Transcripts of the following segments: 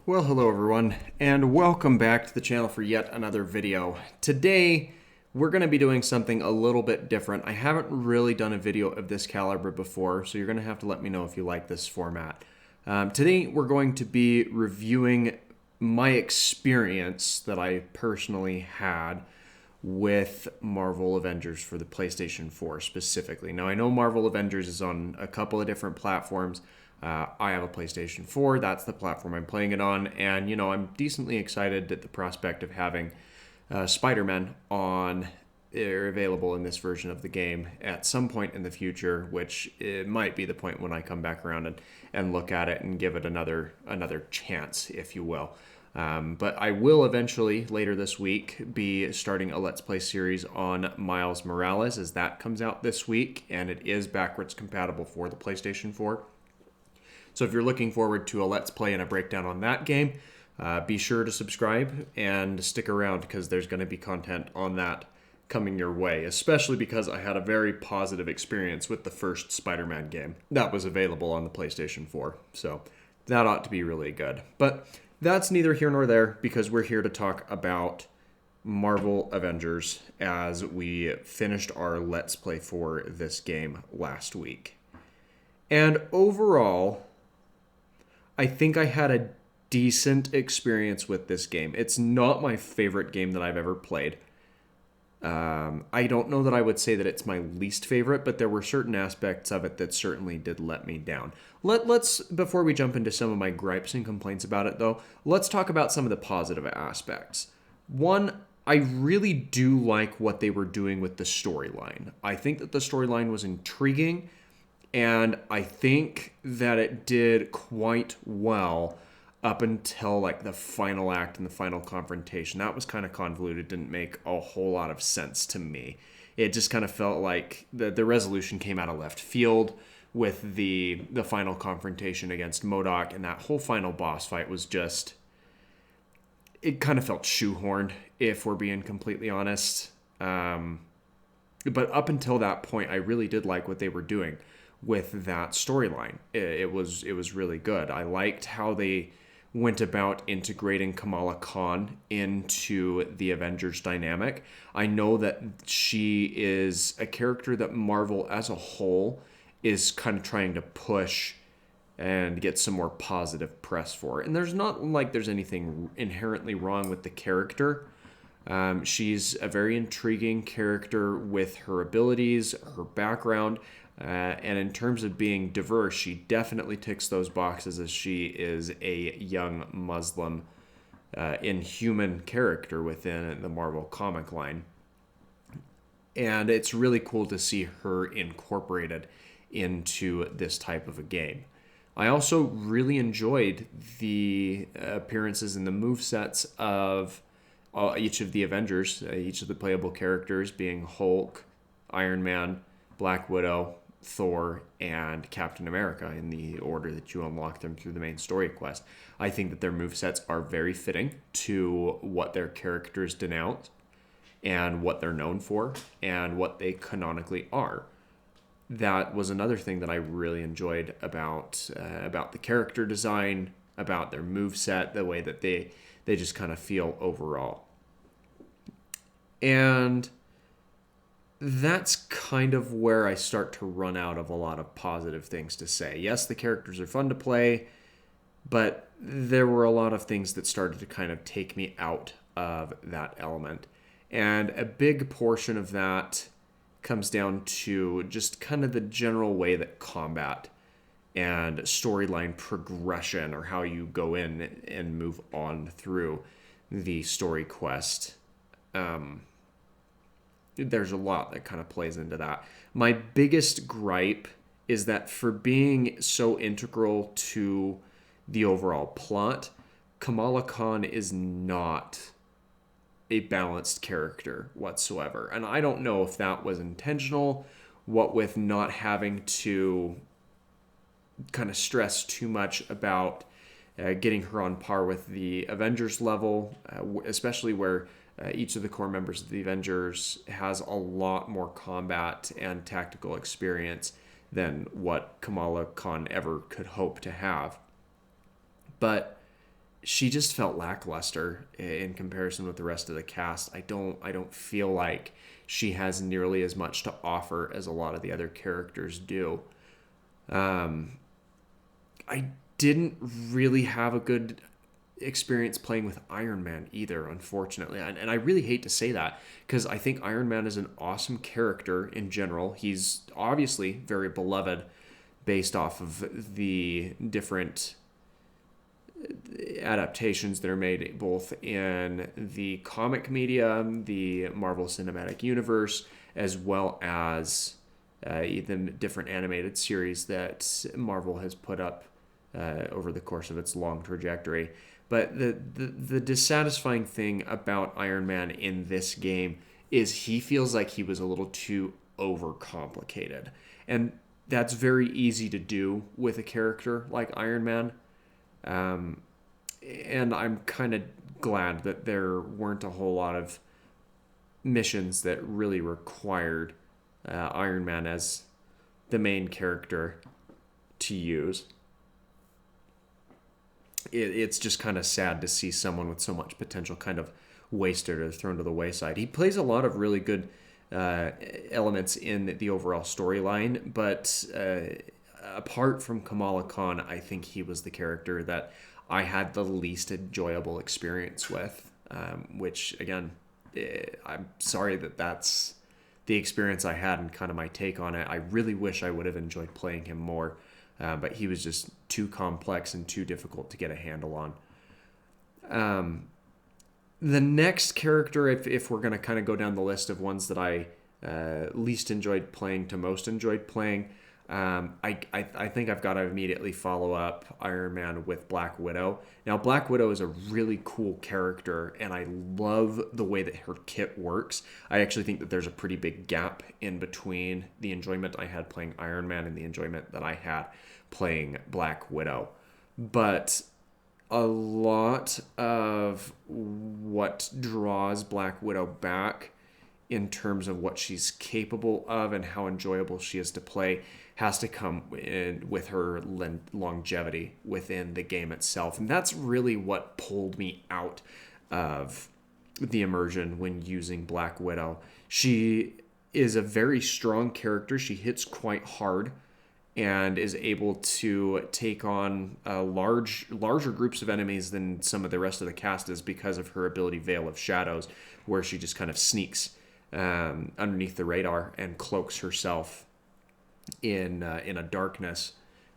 Well, hello everyone, and welcome back to the channel for yet another video. Today, we're going to be doing something a little bit different. I haven't really done a video of this caliber before, so you're going to have to let me know if you like this format. Today, we're going to be reviewing my experience that I personally had with Marvel Avengers for the PlayStation 4 specifically. Now, I know Marvel Avengers is on a couple of different platforms. I have a PlayStation 4. That's the platform I'm playing it on. And, I'm decently excited at the prospect of having Spider-Man on or available in this version of the game at some point in the future, which it might be the point when I come back around and look at it and give it another chance, if you will. But I will eventually, later this week, be starting a Let's Play series on Miles Morales as that comes out this week, and it is backwards compatible for the PlayStation 4. So if you're looking forward to a Let's Play and a breakdown on that game, be sure to subscribe and stick around because there's going to be content on that coming your way, especially because I had a very positive experience with the first Spider-Man game that was available on the PlayStation 4. So that ought to be really good. But that's neither here nor there because we're here to talk about Marvel Avengers as we finished our Let's Play for this game last week. And overall, I think I had a decent experience with this game. It's not my favorite game that I've ever played. I don't know that I would say that it's my least favorite, but there were certain aspects of it that certainly did let me down. Let's, before we jump into some of my gripes and complaints about it though, let's talk about some of the positive aspects. One, I really do like what they were doing with the storyline. I think that the storyline was intriguing, and I think that it did quite well up until like the final act and the final confrontation. That was kind of convoluted, didn't make a whole lot of sense to me. It just kind of felt like the resolution came out of left field with the final confrontation against MODOK, and that whole final boss fight was just, it kind of felt shoehorned, if we're being completely honest. But up until that point, I really did like what they were doing with that storyline. It was really good. I liked how they went about integrating Kamala Khan into the Avengers dynamic. I know that she is a character that Marvel as a whole is kind of trying to push and get some more positive press for. And there's not like there's anything inherently wrong with the character. She's a very intriguing character with her abilities, her background, and in terms of being diverse, she definitely ticks those boxes as she is a young Muslim inhuman character within the Marvel comic line. And it's really cool to see her incorporated into this type of a game. I also really enjoyed the appearances and the movesets of each of the Avengers, each of the playable characters being Hulk, Iron Man, Black Widow, Thor, and Captain America in the order that you unlock them through the main story quest. I think that their movesets are very fitting to what their characters denounce and what they're known for and what they canonically are. That was another thing that I really enjoyed about the character design, about their moveset, the way that they just kind of feel overall. And that's kind of where I start to run out of a lot of positive things to say. Yes, the characters are fun to play, but there were a lot of things that started to kind of take me out of that element. And a big portion of that comes down to just kind of the general way that combat and storyline progression, or how you go in and move on through the story quest. There's a lot that kind of plays into that. My biggest gripe is that for being so integral to the overall plot, Kamala Khan is not a balanced character whatsoever. And I don't know if that was intentional, what with not having to kind of stress too much about getting her on par with the Avengers level, especially where each of the core members of the Avengers has a lot more combat and tactical experience than what Kamala Khan ever could hope to have. But she just felt lackluster in comparison with the rest of the cast. I don't feel like she has nearly as much to offer as a lot of the other characters do. I didn't really have a good experience playing with Iron Man either, unfortunately. And I really hate to say that because I think Iron Man is an awesome character in general. He's obviously very beloved based off of the different adaptations that are made both in the comic media, the Marvel Cinematic Universe, as well as the different animated series that Marvel has put up over the course of its long trajectory. But the dissatisfying thing about Iron Man in this game is he feels like he was a little too overcomplicated. And that's very easy to do with a character like Iron Man. And I'm kind of glad that there weren't a whole lot of missions that really required Iron Man as the main character to use. It's just kind of sad to see someone with so much potential kind of wasted or thrown to the wayside. He plays a lot of really good elements in the overall storyline, but apart from Kamala Khan, I think he was the character that I had the least enjoyable experience with, which, again, I'm sorry that that's the experience I had and kind of my take on it. I really wish I would have enjoyed playing him more, but he was just too complex and too difficult to get a handle on. The next character, if we're going to kind of go down the list of ones that I least enjoyed playing to most enjoyed playing, I think I've got to immediately follow up Iron Man with Black Widow. Now, Black Widow is a really cool character, and I love the way that her kit works. I actually think that there's a pretty big gap in between the enjoyment I had playing Iron Man and the enjoyment that I had playing Black Widow. But a lot of what draws Black Widow back in terms of what she's capable of and how enjoyable she is to play has to come in with her longevity within the game itself. And that's really what pulled me out of the immersion when using Black Widow. She is a very strong character. She hits quite hard and is able to take on larger groups of enemies than some of the rest of the cast is because of her ability Veil of Shadows, where she just kind of sneaks underneath the radar and cloaks herself in a darkness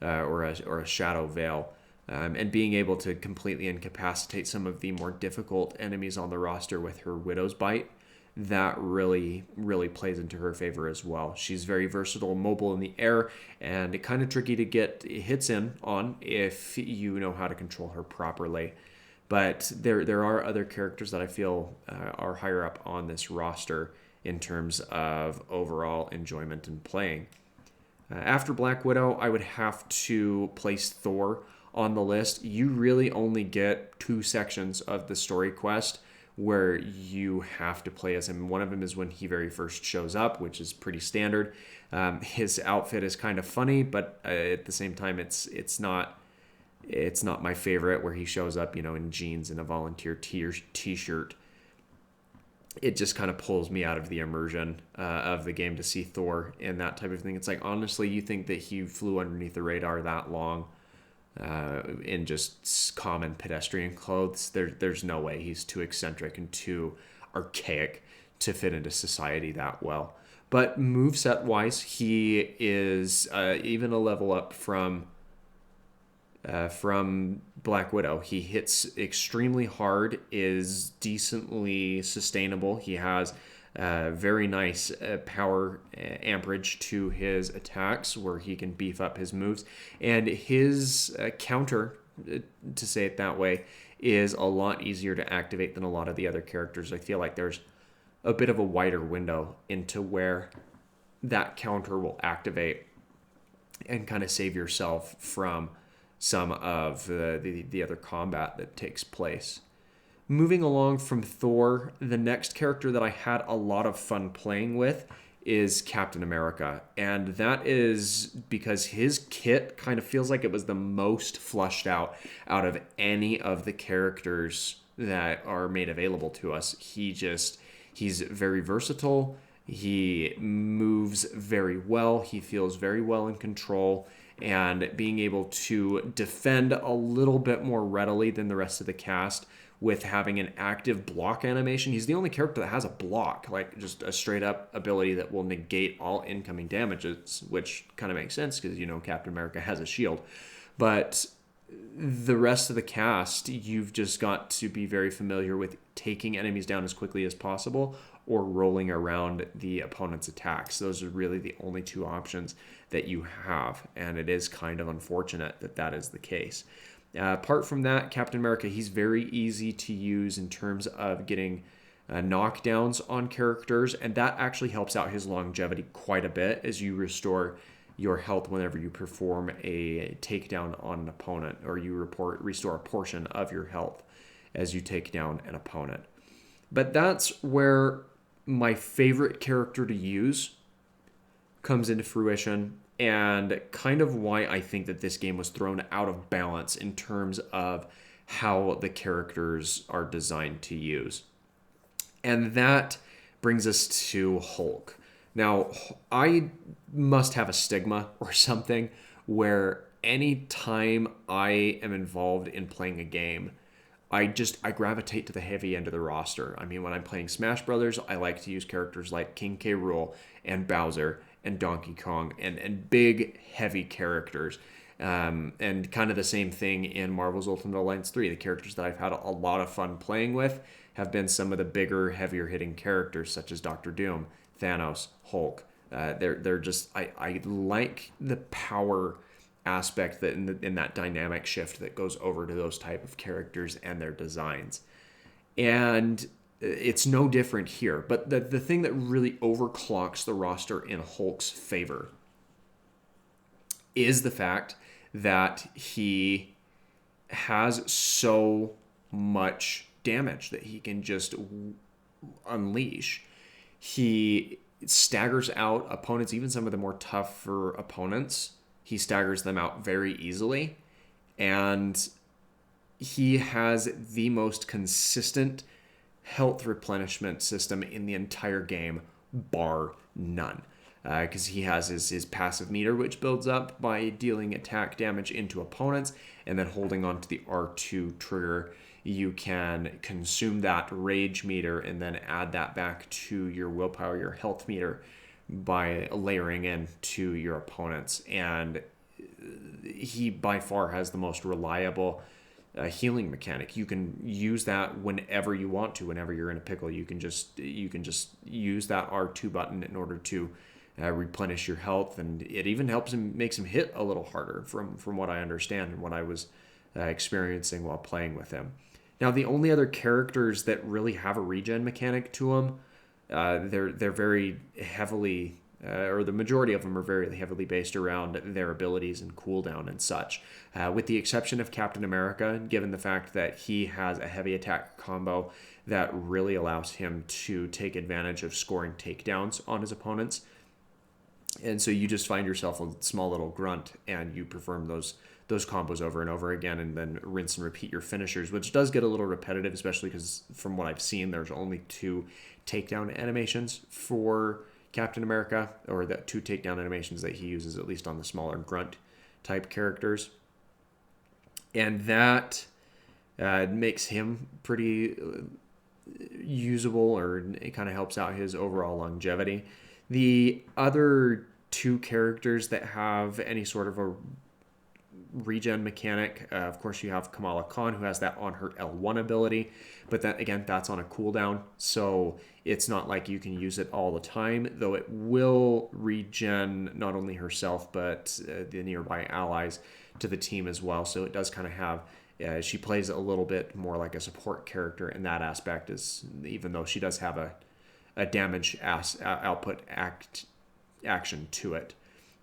or a shadow veil, and being able to completely incapacitate some of the more difficult enemies on the roster with her Widow's Bite. That really plays into her favor as well. She's very versatile, mobile in the air, and it kind of tricky to get hits in on if you know how to control her properly. But there are other characters that I feel are higher up on this roster in terms of overall enjoyment in playing. After Black Widow, I would have to place Thor on the list. You really only get 2 sections of the story quest where you have to play as him. One of them is when he very first shows up, which is pretty standard. His outfit is kind of funny, but at the same time, it's not my favorite, where he shows up, in jeans and a volunteer t-shirt. It just kind of pulls me out of the immersion of the game to see Thor in that type of thing. It's like, honestly, you think that he flew underneath the radar that long in just common pedestrian clothes? There's no way. He's too eccentric and too archaic to fit into society that well. But moveset wise, he is even a level up from Black Widow. He hits extremely hard, is decently sustainable. He has very nice power amperage to his attacks, where he can beef up his moves. And his counter, to say it that way, is a lot easier to activate than a lot of the other characters. I feel like there's a bit of a wider window into where that counter will activate and kind of save yourself from some of the other combat that takes place. Moving along from Thor, the next character that I had a lot of fun playing with is Captain America. And that is because his kit kind of feels like it was the most flushed out of any of the characters that are made available to us. He's very versatile. He moves very well. He feels very well in control, and being able to defend a little bit more readily than the rest of the cast with having an active block animation. He's the only character that has a block, like just a straight up ability that will negate all incoming damages, which kind of makes sense because, Captain America has a shield. But the rest of the cast, you've just got to be very familiar with taking enemies down as quickly as possible or rolling around the opponent's attacks. Those are really the only two options that you have, and it is kind of unfortunate that that is the case. Apart from that, Captain America, he's very easy to use in terms of getting knockdowns on characters, and that actually helps out his longevity quite a bit as you restore your health whenever you perform a takedown on an opponent, or you restore a portion of your health as you take down an opponent. But that's where my favorite character to use comes into fruition, and kind of why I think that this game was thrown out of balance in terms of how the characters are designed to use. And that brings us to Hulk. Now, I must have a stigma or something where any time I am involved in playing a game, I gravitate to the heavy end of the roster. I mean, when I'm playing Smash Brothers, I like to use characters like King K. Rool and Bowser and Donkey Kong and big, heavy characters. And kind of the same thing in Marvel's Ultimate Alliance 3. The characters that I've had a lot of fun playing with have been some of the bigger, heavier hitting characters, such as Doctor Doom, Thanos, Hulk. They're just, I like the power aspect that in that dynamic shift that goes over to those type of characters and their designs. And it's no different here. But the thing that really overclocks the roster in Hulk's favor is the fact that he has so much damage that he can just unleash. He staggers out opponents, even some of the more tougher opponents. He staggers them out very easily. And he has the most consistent health replenishment system in the entire game, bar none. Because he has his passive meter, which builds up by dealing attack damage into opponents, and then holding on to the R2 trigger, you can consume that rage meter and then add that back to your willpower, your health meter, by layering in to your opponents. And he by far has the most reliable healing mechanic. You can use that whenever you want to. Whenever you're in a pickle, you can just use that R2 button in order to replenish your health, and it even makes him hit a little harder from what I understand and what I was experiencing while playing with him. Now, the only other characters that really have a regen mechanic to them, they're very heavily, or the majority of them are very heavily based around their abilities and cooldown and such. With the exception of Captain America, given the fact that he has a heavy attack combo that really allows him to take advantage of scoring takedowns on his opponents. And so you just find yourself a small little grunt and you perform those combos over and over again, and then rinse and repeat your finishers, which does get a little repetitive, especially because from what I've seen, there's only 2 takedown animations for Captain America, or the 2 takedown animations that he uses, at least on the smaller grunt type characters. And that makes him pretty usable, or it kind of helps out his overall longevity. The other 2 characters that have any sort of a regen mechanic, of course you have Kamala Khan, who has that on her L1 ability, but that again, that's on a cooldown, so it's not like you can use it all the time, though it will regen not only herself but the nearby allies to the team as well. So it does kind of have, she plays a little bit more like a support character in that aspect, is even though she does have a damage output action to it.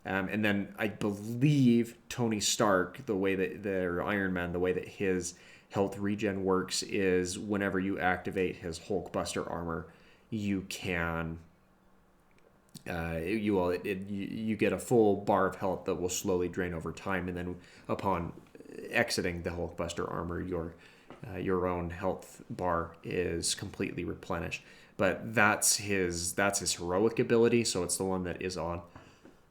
And then I believe Tony Stark, the way that their Iron Man, the way that his health regen works is whenever you activate his Hulkbuster armor, you can you get a full bar of health that will slowly drain over time, and then upon exiting the Hulkbuster armor, your own health bar is completely replenished. But that's his heroic ability, so it's the one that is on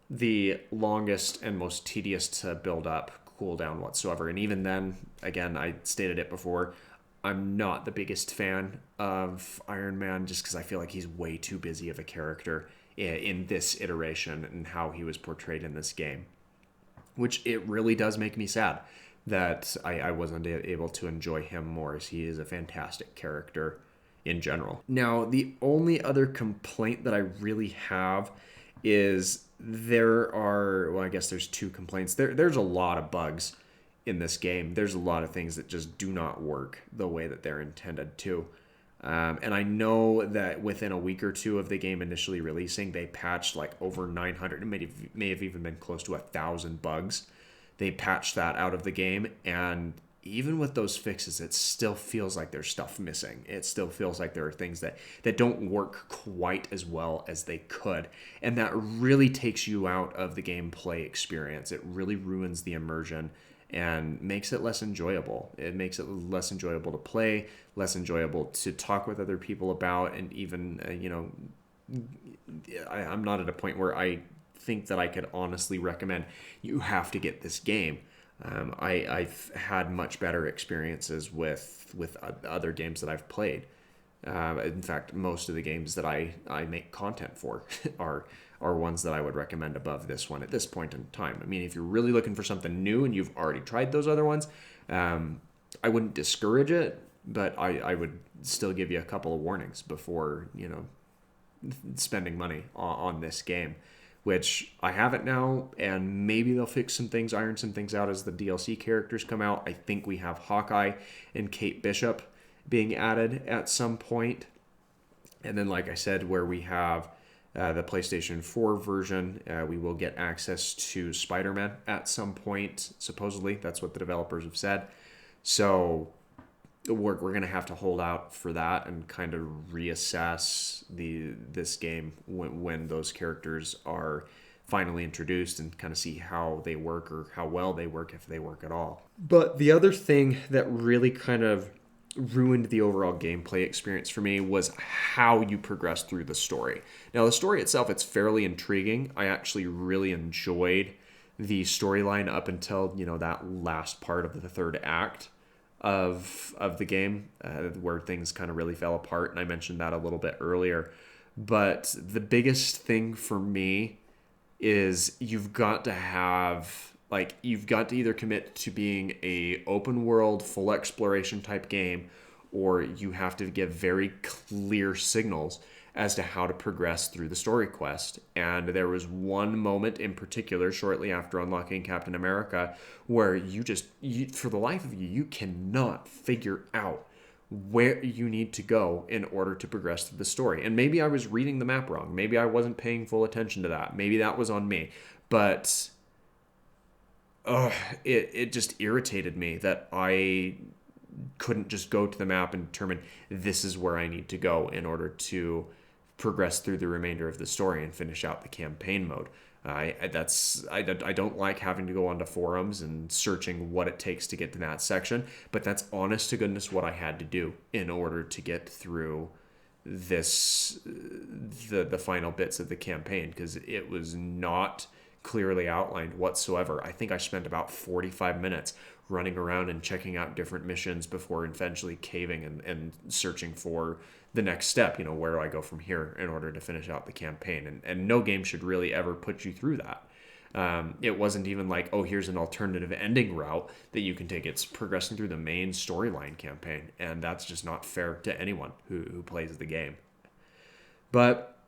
the longest and most tedious to build up cooldown whatsoever. And even then, again, I stated it before, I'm not the biggest fan of Iron Man just because I feel like he's way too busy of a character in this iteration and how he was portrayed in this game, which it really does make me sad that I wasn't able to enjoy him more, as he is a fantastic character in general. Now, the only other complaint that I really have is I guess there's two complaints. There's a lot of bugs in this game. There's a lot of things that just do not work the way that they're intended to. And I know that within a week or two of the game initially releasing, they patched like over 900, it may have even been close to 1,000 bugs. They patched that out of the game, and even with those fixes, it still feels like there's stuff missing. It still feels like there are things that don't work quite as well as they could. And that really takes you out of the gameplay experience. It really ruins the immersion and makes it less enjoyable. It makes it less enjoyable to play, less enjoyable to talk with other people about, and even, I'm not at a point where I think that I could honestly recommend you have to get this game. I've had much better experiences with other games that I've played. In fact, most of the games that I make content for are ones that I would recommend above this one at this point in time. I mean, if you're really looking for something new and you've already tried those other ones, I wouldn't discourage it, but I would still give you a couple of warnings before, spending money on this game, which I have it now, and maybe they'll fix some things, iron some things out as the DLC characters come out. I think we have Hawkeye and Kate Bishop being added at some point. And then, like I said, where we have the PlayStation 4 version, we will get access to Spider-Man at some point, supposedly. That's what the developers have said. So we're going to have to hold out for that and kind of reassess this game when those characters are finally introduced, and kind of see how they work, or how well they work, if they work at all. But the other thing that really kind of ruined the overall gameplay experience for me was how you progress through the story. Now, the story itself, it's fairly intriguing. I actually really enjoyed the storyline up until, that last part of the third act of the game, where things kind of really fell apart, and I mentioned that a little bit earlier. But the biggest thing for me is you've got to either commit to being a open world, full exploration type game, or you have to give very clear signals as to how to progress through the story quest. And there was one moment in particular, shortly after unlocking Captain America, where you for the life of you, you cannot figure out where you need to go in order to progress through the story. And maybe I was reading the map wrong. Maybe I wasn't paying full attention to that. Maybe that was on me. But it just irritated me that I couldn't just go to the map and determine this is where I need to go in order to progress through the remainder of the story and finish out the campaign mode. I don't like having to go onto forums and searching what it takes to get to that section, but that's honest to goodness what I had to do in order to get through the final bits of the campaign, because it was not clearly outlined whatsoever. I think I spent about 45 minutes running around and checking out different missions before eventually caving and searching for the next step. Where do I go from here in order to finish out the campaign? And no game should really ever put you through that. It wasn't even like, oh, here's an alternative ending route that you can take. It's progressing through the main storyline campaign, and that's just not fair to anyone who plays the game. But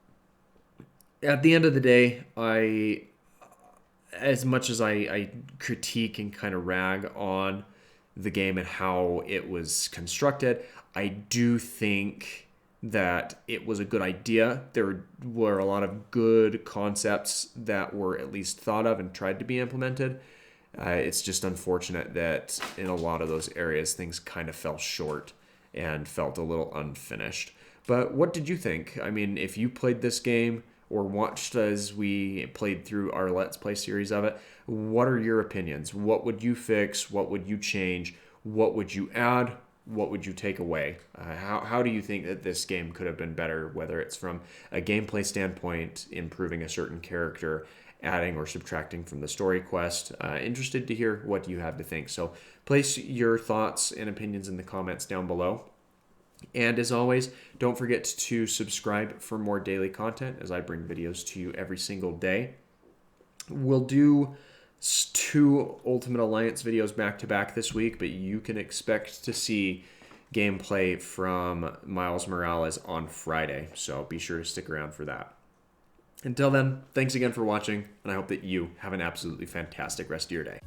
at the end of the day, as much as I critique and kind of rag on the game and how it was constructed, I do think that it was a good idea. There were a lot of good concepts that were at least thought of and tried to be implemented. It's just unfortunate that in a lot of those areas, things kind of fell short and felt a little unfinished. But what did you think? I mean, if you played this game, or watched as we played through our Let's Play series of it. What are your opinions? What would you fix? What would you change? What would you add? What would you take away? How do you think that this game could have been better, whether it's from a gameplay standpoint, improving a certain character, adding or subtracting from the story quest? Interested to hear what you have to think. So place your thoughts and opinions in the comments down below. And as always, don't forget to subscribe for more daily content as I bring videos to you every single day. We'll do 2 Ultimate Alliance videos back to back this week, but you can expect to see gameplay from Miles Morales on Friday, so be sure to stick around for that. Until then, thanks again for watching, and I hope that you have an absolutely fantastic rest of your day.